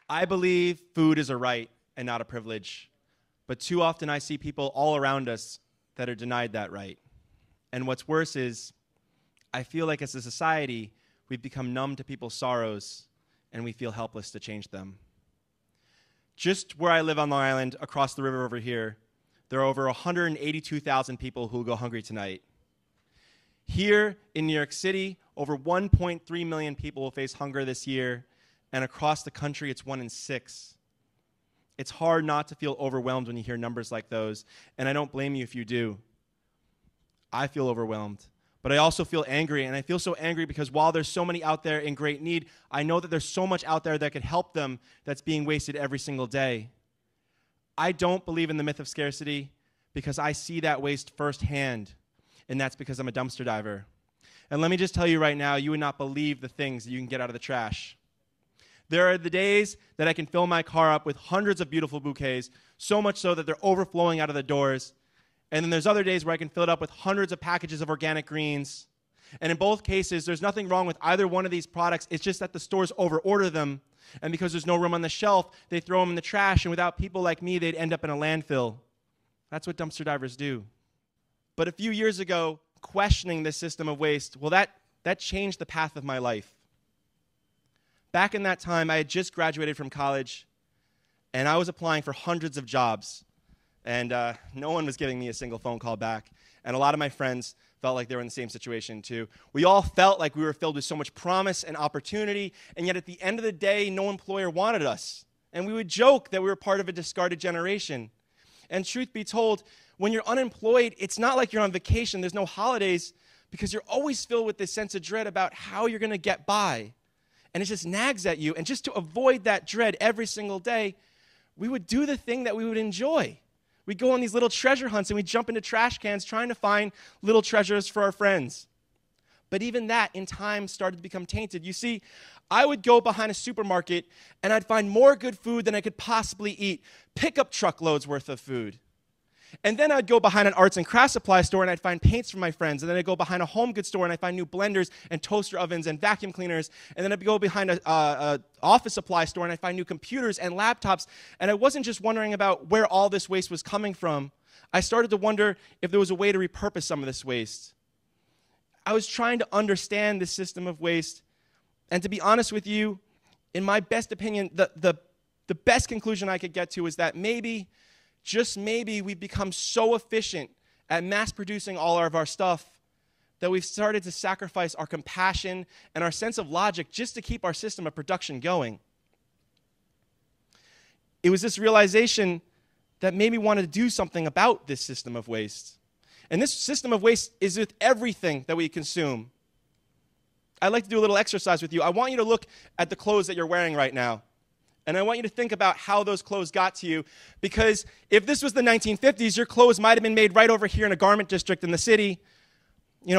I believe food is a right and not a privilege, but too often I see people all around us that are denied that right. And what's worse is, I feel like as a society, we've become numb to people's sorrows, and we feel helpless to change them. Just where I live on Long Island, across the river over here, there are over 182,000 people who will go hungry tonight. Here in New York City, over 1.3 million people will face hunger this year, and across the country, it's 1 in 6. It's hard not to feel overwhelmed when you hear numbers like those, and I don't blame you if you do. I feel overwhelmed, but I also feel angry, and I feel so angry because while there's so many out there in great need, I know that there's so much out there that could help them that's being wasted every single day. I don't believe in the myth of scarcity because I see that waste firsthand, and that's because I'm a dumpster diver. And let me just tell you right now, you would not believe the things that you can get out of the trash. There are the days that I can fill my car up with hundreds of beautiful bouquets, so much so that they're overflowing out of the doors. And then there's other days where I can fill it up with hundreds of packages of organic greens. And in both cases, there's nothing wrong with either one of these products. It's just that the stores overorder them. And because there's no room on the shelf, they throw them in the trash. And without people like me, they'd end up in a landfill. That's what dumpster divers do. But a few years ago, questioning this system of waste, well, that changed the path of my life. Back in that time, I had just graduated from college, and I was applying for hundreds of jobs. And no one was giving me a single phone call back. And a lot of my friends felt like they were in the same situation too. We all felt like we were filled with so much promise and opportunity, and yet at the end of the day, no employer wanted us. And we would joke that we were part of a discarded generation. And truth be told, when you're unemployed, it's not like you're on vacation. There's no holidays because you're always filled with this sense of dread about how you're going to get by. And it just nags at you. And just to avoid that dread every single day, we would do the thing that we would enjoy. We'd go on these little treasure hunts and we'd jump into trash cans trying to find little treasures for our friends. But even that, in time, started to become tainted. You see, I would go behind a supermarket and I'd find more good food than I could possibly eat, pickup truckloads worth of food. And then I'd go behind an arts and crafts supply store and I'd find paints for my friends. And then I'd go behind a home goods store and I'd find new blenders and toaster ovens and vacuum cleaners. And then I'd go behind a office supply store and I'd find new computers and laptops. And I wasn't just wondering about where all this waste was coming from. I started to wonder if there was a way to repurpose some of this waste. I was trying to understand this system of waste. And to be honest with you, in my best opinion, the best conclusion I could get to is that maybe, just maybe, we've become so efficient at mass producing all of our stuff that we've started to sacrifice our compassion and our sense of logic just to keep our system of production going. It was this realization that made me want to do something about this system of waste. And this system of waste is with everything that we consume. I'd like to do a little exercise with you. I want you to look at the clothes that you're wearing right now. And I want you to think about how those clothes got to you. Because if this was the 1950s, your clothes might have been made right over here in a garment district in the city,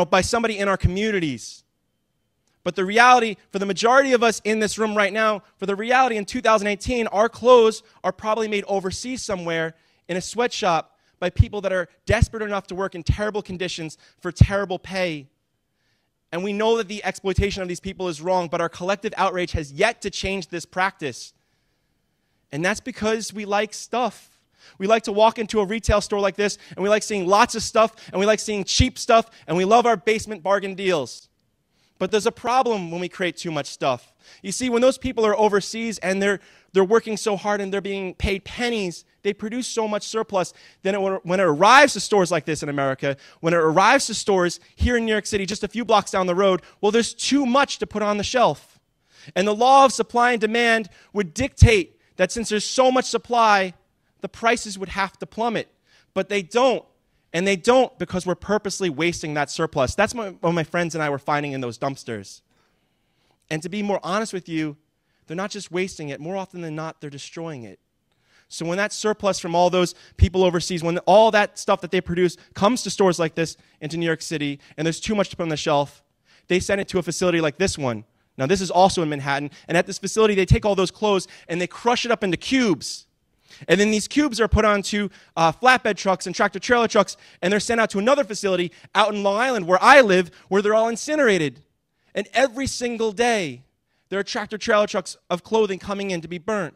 by somebody in our communities. But the reality, for the majority of us in this room right now, for the reality in 2018, our clothes are probably made overseas somewhere in a sweatshop by people that are desperate enough to work in terrible conditions for terrible pay. And we know that the exploitation of these people is wrong, but our collective outrage has yet to change this practice. And that's because we like stuff. We like to walk into a retail store like this, and we like seeing lots of stuff, and we like seeing cheap stuff, and we love our basement bargain deals. But there's a problem when we create too much stuff. You see, when those people are overseas and they're working so hard and they're being paid pennies, they produce so much surplus. Then when it arrives to stores like this in America, when it arrives to stores here in New York City, just a few blocks down the road, well, there's too much to put on the shelf. And the law of supply and demand would dictate that since there's so much supply, the prices would have to plummet. But they don't. And they don't because we're purposely wasting that surplus. That's what my friends and I were finding in those dumpsters. And to be more honest with you, they're not just wasting it. More often than not, they're destroying it. So when that surplus from all those people overseas, when all that stuff that they produce comes to stores like this into New York City, and there's too much to put on the shelf, they send it to a facility like this one. Now, this is also in Manhattan, and at this facility, they take all those clothes and they crush it up into cubes. And then these cubes are put onto flatbed trucks and tractor-trailer trucks, and they're sent out to another facility out in Long Island, where I live, where they're all incinerated. And every single day, There are tractor-trailer trucks of clothing coming in to be burnt.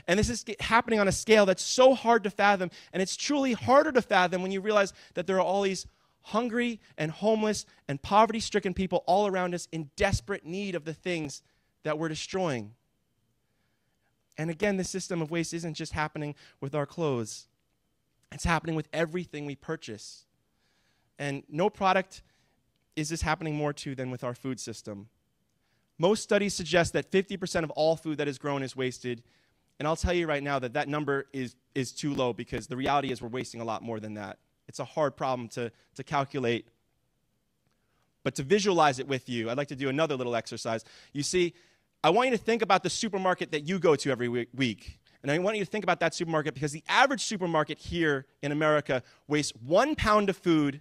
And this is happening on a scale that's so hard to fathom, and it's truly harder to fathom when you realize that there are all these hungry and homeless and poverty-stricken people all around us in desperate need of the things that we're destroying. And again, this system of waste isn't just happening with our clothes. It's happening with everything we purchase. And no product is this happening more to than with our food system. Most studies suggest that 50% of all food that is grown is wasted. And I'll tell you right now that that number is too low, because the reality is we're wasting a lot more than that. It's a hard problem to calculate. But to visualize it with you, I'd like to do another little exercise. You see, I want you to think about the supermarket that you go to every week. And I want you to think about that supermarket, because the average supermarket here in America wastes 1 pound of food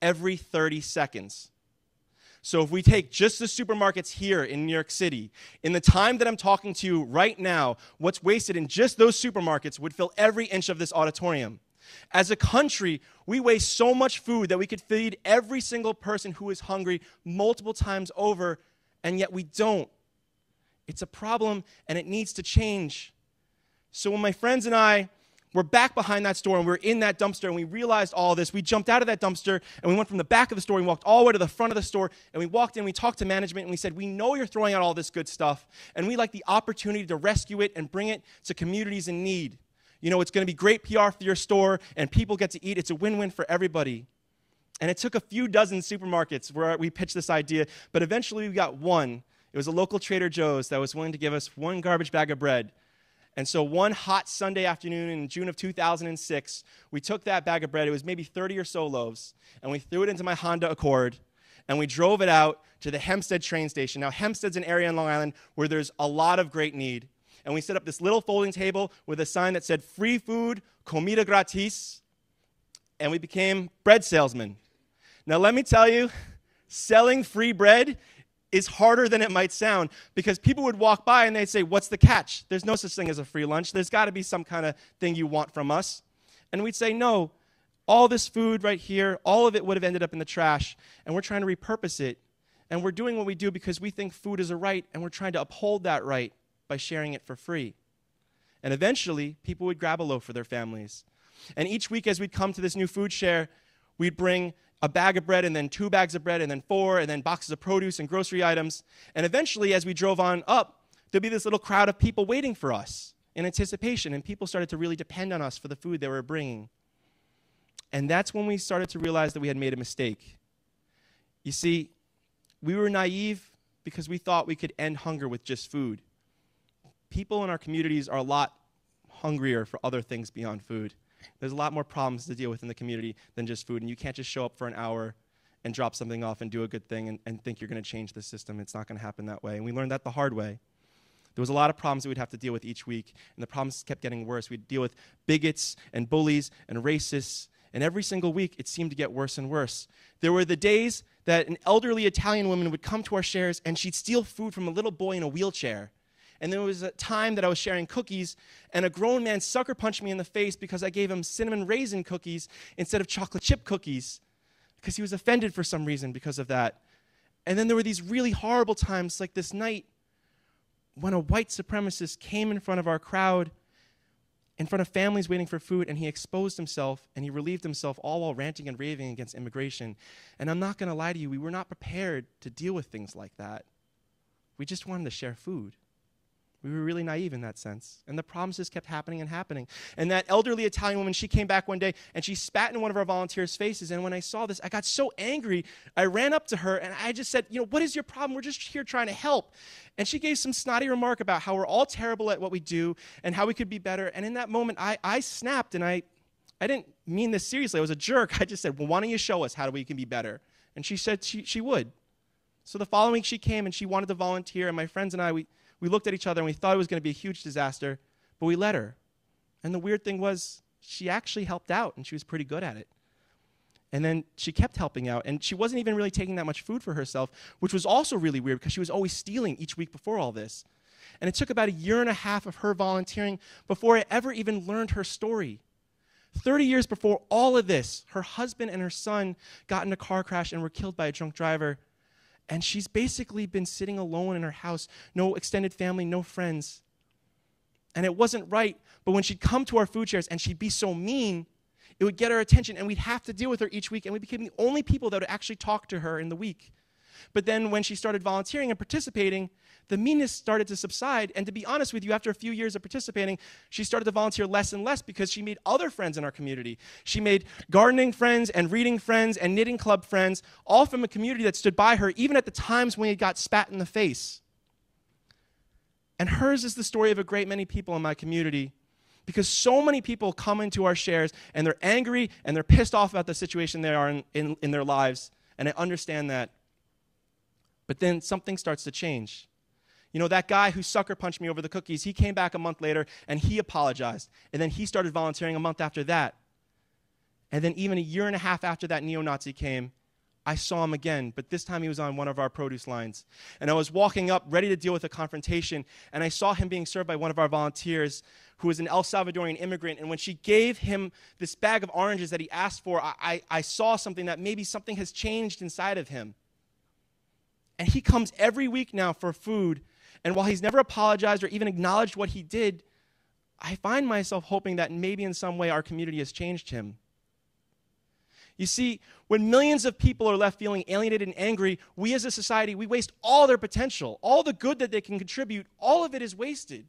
every 30 seconds. So if we take just the supermarkets here in New York City, in the time that I'm talking to you right now, what's wasted in just those supermarkets would fill every inch of this auditorium. As a country, we waste so much food that we could feed every single person who is hungry multiple times over, and yet we don't. It's a problem, and it needs to change. So when my friends and I were back behind that store, and we were in that dumpster, and we realized all this, we jumped out of that dumpster, and we went from the back of the store, and we walked all the way to the front of the store, and we walked in, we talked to management, and we said, we know you're throwing out all this good stuff, and we'd like the opportunity to rescue it and bring it to communities in need. You know, it's going to be great PR for your store, and people get to eat. It's a win-win for everybody. And it took a few dozen supermarkets where we pitched this idea, but eventually we got one. It was a local Trader Joe's that was willing to give us 1 garbage bag of bread. And so one hot Sunday afternoon in June of 2006, we took that bag of bread, it was maybe 30 or so loaves, and we threw it into my Honda Accord, and we drove it out to the Hempstead train station. Now, Hempstead's an area in Long Island where there's a lot of great need. And we set up this little folding table with a sign that said, free food, comida gratis, and we became bread salesmen. Now, let me tell you, selling free bread is harder than it might sound, because people would walk by and they'd say, what's the catch? There's no such thing as a free lunch. There's got to be some kind of thing you want from us. And we'd say, no, all this food right here, all of it would have ended up in the trash, and we're trying to repurpose it. And we're doing what we do because we think food is a right, and we're trying to uphold that right by sharing it for free. And eventually, people would grab a loaf for their families. And each week as we'd come to this new food share, we'd bring a bag of bread, and then 2 bags of bread, and then 4, and then boxes of produce and grocery items. And eventually, as we drove on up, there'd be this little crowd of people waiting for us in anticipation, and people started to really depend on us for the food they were bringing. And that's when we started to realize that we had made a mistake. You see, we were naive because we thought we could end hunger with just food. People in our communities are a lot hungrier for other things beyond food. There's a lot more problems to deal with in the community than just food, and you can't just show up for an hour and drop something off and do a good thing and think you're going to change the system. It's not going to happen that way, and we learned that the hard way. There was a lot of problems that we'd have to deal with each week, and the problems kept getting worse. We'd deal with bigots and bullies and racists, and every single week it seemed to get worse and worse. There were the days that an elderly Italian woman would come to our shares, and she'd steal food from a little boy in a wheelchair. And there was a time that I was sharing cookies, and a grown man sucker punched me in the face because I gave him cinnamon raisin cookies instead of chocolate chip cookies, because he was offended for some reason because of that. And then there were these really horrible times, like this night, when a white supremacist came in front of our crowd, in front of families waiting for food, and he exposed himself, and he relieved himself, all while ranting and raving against immigration. And I'm not going to lie to you, we were not prepared to deal with things like that. We just wanted to share food. We were really naive in that sense. And the problems just kept happening and happening. And that elderly Italian woman, she came back one day, and she spat in one of our volunteers' faces. And when I saw this, I got so angry, I ran up to her, and I just said, what is your problem? We're just here trying to help. And she gave some snotty remark about how we're all terrible at what we do and how we could be better. And in that moment, I snapped, and I didn't mean this seriously. I was a jerk. I just said, well, why don't you show us how we can be better? And she said she would. So the following week, she came, and she wanted to volunteer, and my friends and I, we looked at each other, and we thought it was going to be a huge disaster, but we let her. And the weird thing was, she actually helped out, and she was pretty good at it. And then she kept helping out, and she wasn't even really taking that much food for herself, which was also really weird because she was always stealing each week before all this. And it took about 1.5 years of her volunteering before I ever even learned her story. 30 years before all of this, her husband and her son got in a car crash and were killed by a drunk driver. And she's basically been sitting alone in her house, no extended family, no friends. And it wasn't right, but when she'd come to our food shares and she'd be so mean, it would get her attention, and we'd have to deal with her each week, and we became the only people that would actually talk to her in the week. But then when she started volunteering and participating, the meanness started to subside, and to be honest with you, after a few years of participating, she started to volunteer less and less because she made other friends in our community. She made gardening friends and reading friends and knitting club friends, all from a community that stood by her, even at the times when it got spat in the face. And hers is the story of a great many people in my community, because so many people come into our shares and they're angry and they're pissed off about the situation they are in their lives, and I understand that. But then something starts to change. You know, that guy who sucker punched me over the cookies, he came back a month later and he apologized, and then he started volunteering a month after that. And then even a year and a half after that neo-Nazi came, I saw him again, but this time he was on one of our produce lines. And I was walking up, ready to deal with a confrontation, and I saw him being served by one of our volunteers who was an El Salvadorian immigrant. And when she gave him this bag of oranges that he asked for, I saw something that maybe something has changed inside of him. And he comes every week now for food, and while he's never apologized or even acknowledged what he did, I find myself hoping that maybe in some way our community has changed him. You see, when millions of people are left feeling alienated and angry, we as a society, we waste all their potential. All the good that they can contribute, all of it is wasted.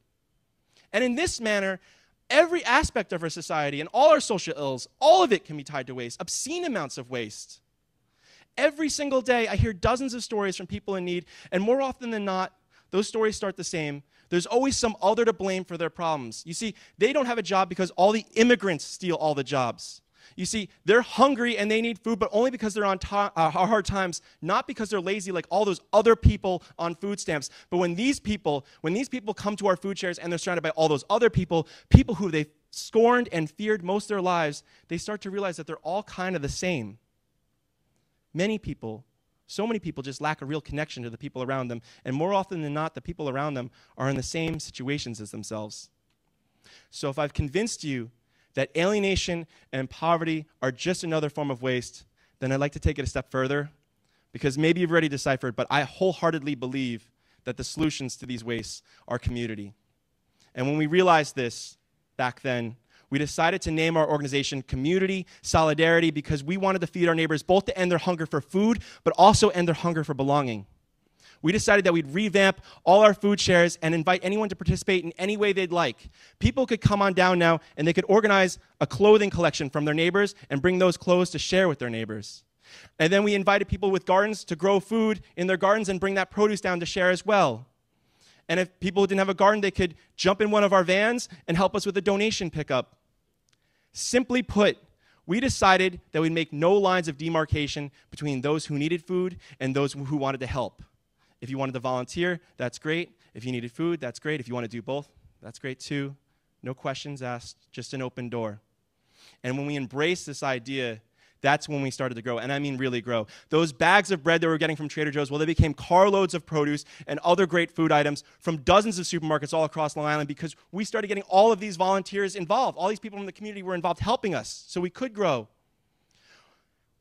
And in this manner, every aspect of our society and all our social ills, all of it can be tied to waste, obscene amounts of waste. Every single day, I hear dozens of stories from people in need, and more often than not, those stories start the same. There's always some other to blame for their problems. You see, they don't have a job because all the immigrants steal all the jobs. You see, they're hungry and they need food, but only because they're on hard times, not because they're lazy like all those other people on food stamps. But when these people come to our food shares and they're surrounded by all those other people, people who they've scorned and feared most of their lives, they start to realize that they're all kind of the same. Many people, so many people just lack a real connection to the people around them, and more often than not, the people around them are in the same situations as themselves. So if I've convinced you that alienation and poverty are just another form of waste, then I'd like to take it a step further, because maybe you've already deciphered, but I wholeheartedly believe that the solutions to these wastes are community. And when we realized this back then, we decided to name our organization Community Solidarity, because we wanted to feed our neighbors both to end their hunger for food, but also end their hunger for belonging. We decided that we'd revamp all our food shares and invite anyone to participate in any way they'd like. People could come on down now, and they could organize a clothing collection from their neighbors and bring those clothes to share with their neighbors. And then we invited people with gardens to grow food in their gardens and bring that produce down to share as well. And if people didn't have a garden, they could jump in one of our vans and help us with a donation pickup. Simply put, we decided that we'd make no lines of demarcation between those who needed food and those who wanted to help. If you wanted to volunteer, that's great. If you needed food, that's great. If you want to do both, that's great too. No questions asked, just an open door. And when we embraced this idea, that's when we started to grow, and I mean really grow. Those bags of bread that we were getting from Trader Joe's, well, they became carloads of produce and other great food items from dozens of supermarkets all across Long Island, because we started getting all of these volunteers involved. All these people from the community were involved helping us so we could grow.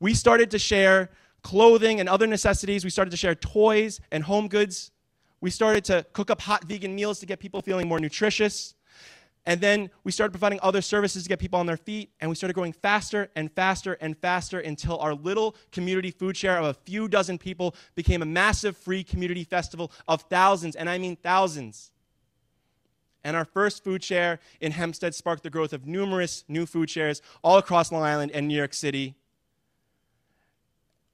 We started to share clothing and other necessities. We started to share toys and home goods. We started to cook up hot vegan meals to get people feeling more nutritious. And then we started providing other services to get people on their feet, and we started growing faster and faster and faster until our little community food share of a few dozen people became a massive free community festival of thousands, and I mean thousands. And our first food share in Hempstead sparked the growth of numerous new food shares all across Long Island and New York City.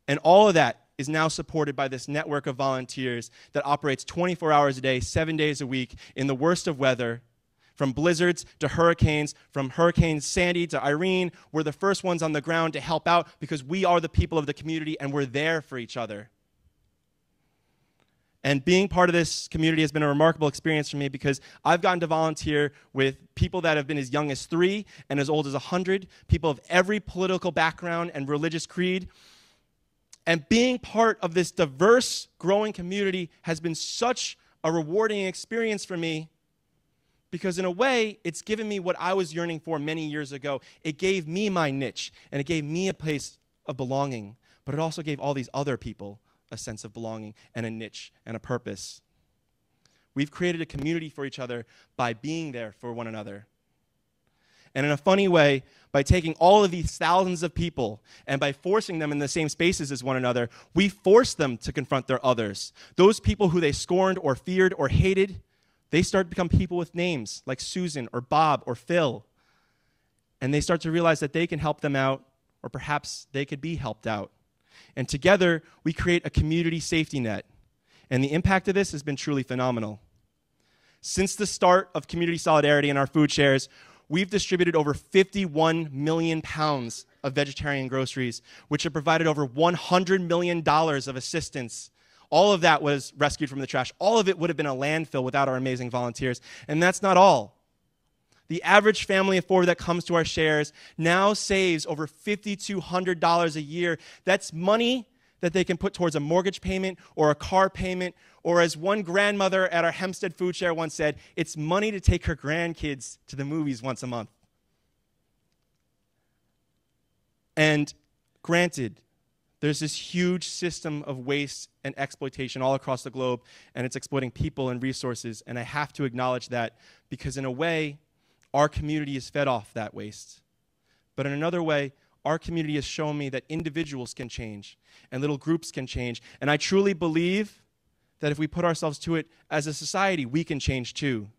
And all of that is now supported by this network of volunteers that operates 24 hours a day, 7 days a week, in the worst of weather. From blizzards to hurricanes, from Hurricane Sandy to Irene, we're the first ones on the ground to help out because we are the people of the community and we're there for each other. And being part of this community has been a remarkable experience for me because I've gotten to volunteer with people that have been as young as 3 and as old as 100, people of every political background and religious creed. And being part of this diverse, growing community has been such a rewarding experience for me because in a way, it's given me what I was yearning for many years ago. It gave me my niche, and it gave me a place of belonging, but it also gave all these other people a sense of belonging and a niche and a purpose. We've created a community for each other by being there for one another. And in a funny way, by taking all of these thousands of people and by forcing them in the same spaces as one another, we force them to confront their others. Those people who they scorned or feared or hated, they start to become people with names like Susan or Bob or Phil. And they start to realize that they can help them out, or perhaps they could be helped out. And together, we create a community safety net. And the impact of this has been truly phenomenal. Since the start of community solidarity and our food shares, we've distributed over 51 million pounds of vegetarian groceries, which have provided over $100 million of assistance. All of that was rescued from the trash. All of it would have been a landfill without our amazing volunteers. And that's not all. The average family of four that comes to our shares now saves over $5,200 a year. That's money that they can put towards a mortgage payment or a car payment, or as one grandmother at our Hempstead food share once said, it's money to take her grandkids to the movies once a month. And granted, there's this huge system of waste and exploitation all across the globe, and it's exploiting people and resources, and I have to acknowledge that because in a way, our community is fed off that waste. But in another way, our community has shown me that individuals can change and little groups can change. And I truly believe that if we put ourselves to it as a society, we can change too.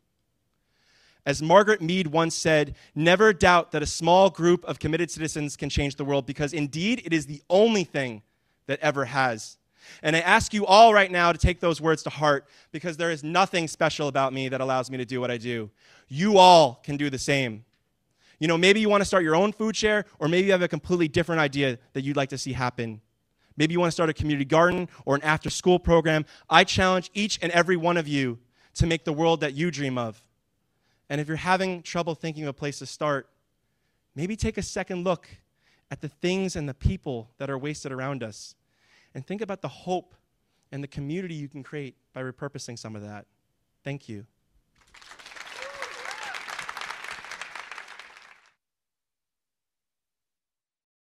As Margaret Mead once said, never doubt that a small group of committed citizens can change the world, because indeed it is the only thing that ever has. And I ask you all right now to take those words to heart, because there is nothing special about me that allows me to do what I do. You all can do the same. You know, maybe you want to start your own food share, or maybe you have a completely different idea that you'd like to see happen. Maybe you want to start a community garden or an after-school program. I challenge each and every one of you to make the world that you dream of. And if you're having trouble thinking of a place to start, maybe take a second look at the things and the people that are wasted around us. And think about the hope and the community you can create by repurposing some of that. Thank you.